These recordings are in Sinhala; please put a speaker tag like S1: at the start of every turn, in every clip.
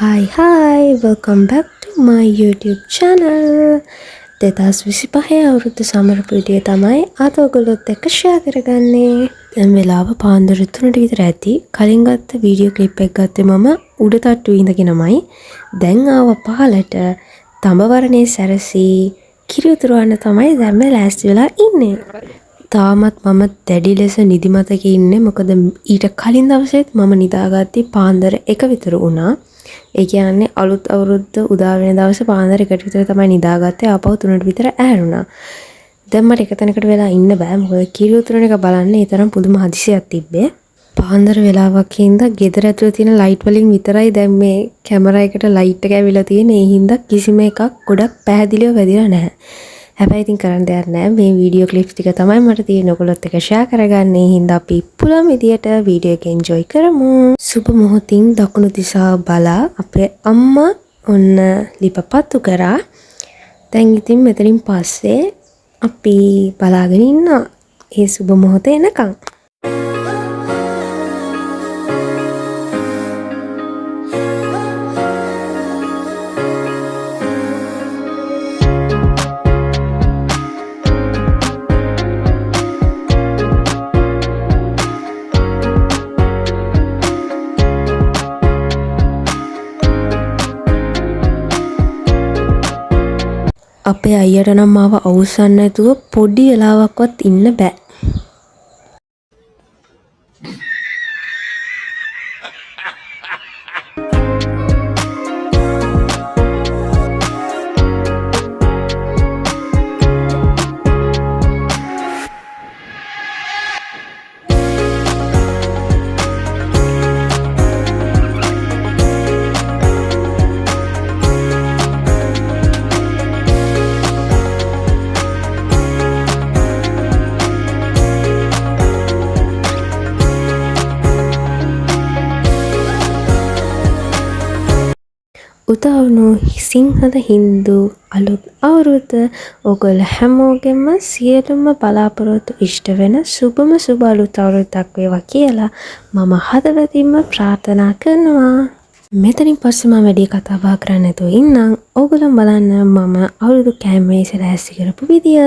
S1: Hi, welcome back to my YouTube channel. 2025 අවුරුදු සමරපු විදිය තමයි අද ඔයගොල්ලොත් එක්ක ෂෙයා කරගන්නේ. දැන් වෙලාව පාන්දර 3ට විතර ඇති. කලින් ගත්ත වීඩියෝ ක්ලිප් එක ගත්තේ මම උඩ තට්ටුවේ ඉඳගෙනමයි. දැන් ආව පහලට තඹවරණේ සැරසී කිරි උතුරවන්න තමයි දැන් මේ ලෑස්ති වෙලා ඉන්නේ. තාමත් මම දැඩි ලෙස නිදිමතක ඉන්නේ. මොකද ඊට කලින් දවසෙත් මම නිදාගත්තී පාන්දර 1 විතර වුණා. ඒ කියන්නේ අලුත් අවුරුද්ද උදා වෙන දවසේ පාන්දර 1ට විතර තමයි නිදාගත්තේ. ආපහු 3ට විතර ඇහැරුණා. දැන් මට එක තැනකට වෙලා ඉන්න බෑ. මොකද කිරි උතුරන එක බලන්න ඒ තරම් පුදුම හදිසියක් තිබ්බේ. පාන්දර වෙලාවක් හින්දා ගෙදර ඇතුලේ තියෙන ලයිට් වලින් විතරයි දැන් මේ කැමරා එකට ලයිට් එක ඇවිල්ලා තියෙන්නේ. ඒ හින්දා කිසිම එකක් ගොඩක් පැහැදිලිව වැදිලා නැහැ. හැබැයි ඉතින් කරන්න දෙයක් නැහැ. මේ වීඩියෝ ක්ලිප්ස් ටික තමයි මට තියෙන ඔයගොල්ලොත් එක්ක ෂෙයා කරගන්න. ඒ හින්දා අපි පුළුවන් විදියට වීඩියෝ එක එන්ජොයි කරමු. සුබ මොහොතින් දකුණු දිශාව බලා අපේ අම්මා ඔන්න ලිපපත්තු කරා. දැන් ඉතින් මෙතනින් පස්සේ අපි බලාගෙන ඉන්නවා ඒ සුබ මොහොත එනකන්. අපේ අයියට නම් මාව අවුස්සන්න නැතුව පොඩි වෙලාවක්වත් ඉන්න බෑ. උදාවුණු සිංහල හින්දු අලුත් අවුරුද්ද ඔයගොල්ලෝ හැමෝගෙම සියලුම බලාපොරොත්තු ඉෂ්ට වෙන සුබම සුබ අලුත් අවුරුද්දක් වේවා කියලා මම හදවතින්ම ප්‍රාර්ථනා කරනවා. මෙතනින් පස්සේ මම වැඩි කතා බහ කරන්නේ නැතුව ඉන්නම්. ඔයගොල්ලෝ බලන්න මම අවුරුදු කෑම මේසෙ ලෑස්ති කරපු විදිය.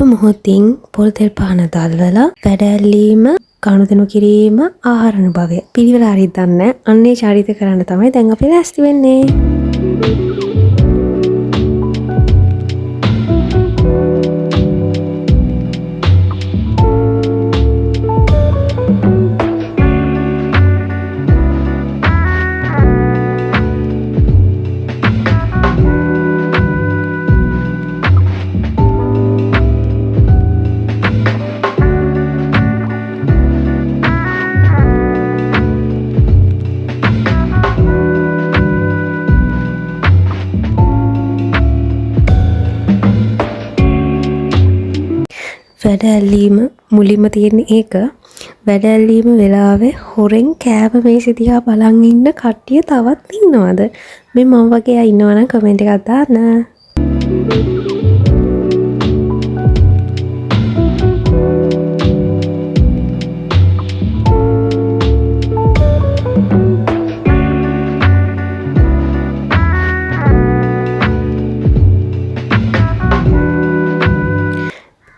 S1: මොහොතින් පොල් තෙල් පහන දැල්වලා වැඩැල්ලීම ගනුදෙනු කිරීම ආහාර අනුභවය පිළිවෙල හරියට දන්නේ අන්නේ චාරිත කරන්න තමයි දැන් අපි ලෑස්ති වෙන්නේ. වැඩැල්ලීම මුලින්ම තියෙන එක වැඩැල්ලීම වෙලාවේ හොරෙන් කෑම මේසෙ දිහා බලන් ඉන්න කට්ටිය තවත් ඉන්නවද? මේ මම වගේ අය ඉන්නවනම් කමෙන්ට් එකක් දාන්න.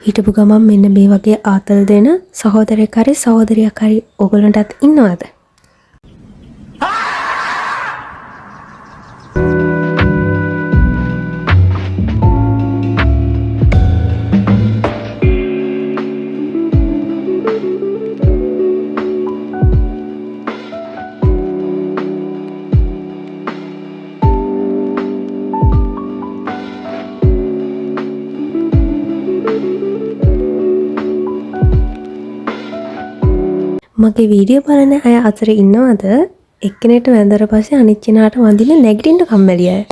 S1: හිටපු ගමන් මෙන්න මේ වගේ ආතල් දෙන සහෝදරයෙක් හරි සහෝදරියක් හරි ඔයගොල්ලන්ටත් ඉන්නවද? මගේ වීඩියෝ බලන අය අතර ඉන්නවද එක්කෙනෙක්ට වැඳලා පස්සේ අනිත් කෙනාට වඳින්න නැගිටින්න කම්මැලි අය.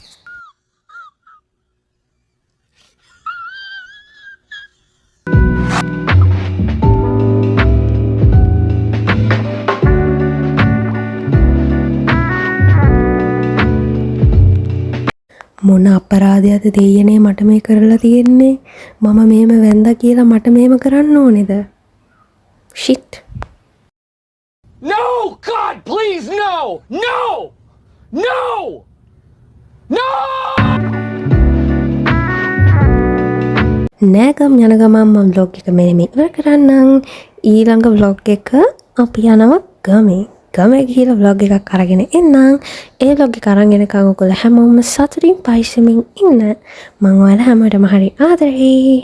S1: මොන අපරාධයක්ද දෙයනේ මට මේ කරලා තියෙන්නේ? මම මෙහෙම වැඳා කියලා මට මෙහෙම කරන්න ඕනේද? shit.
S2: No! God, please, no! No! No! No!
S1: නෑගම් යන ගමන් මම vlog එක මෙහෙම ඉවර කරන්නම්. ඊළඟ vlog එක අපි යනවා ගමේ. ගමේ ගිහලා vlog එකක් අරගෙන එන්නම්. ඒ vlog එක අරන් එනකන් ඔයගොල්ලෝ හැමෝම සතුටින් පයිසමින් ඉන්න. මම ඔයාලා හැමෝටම හරි ආදරෙයි.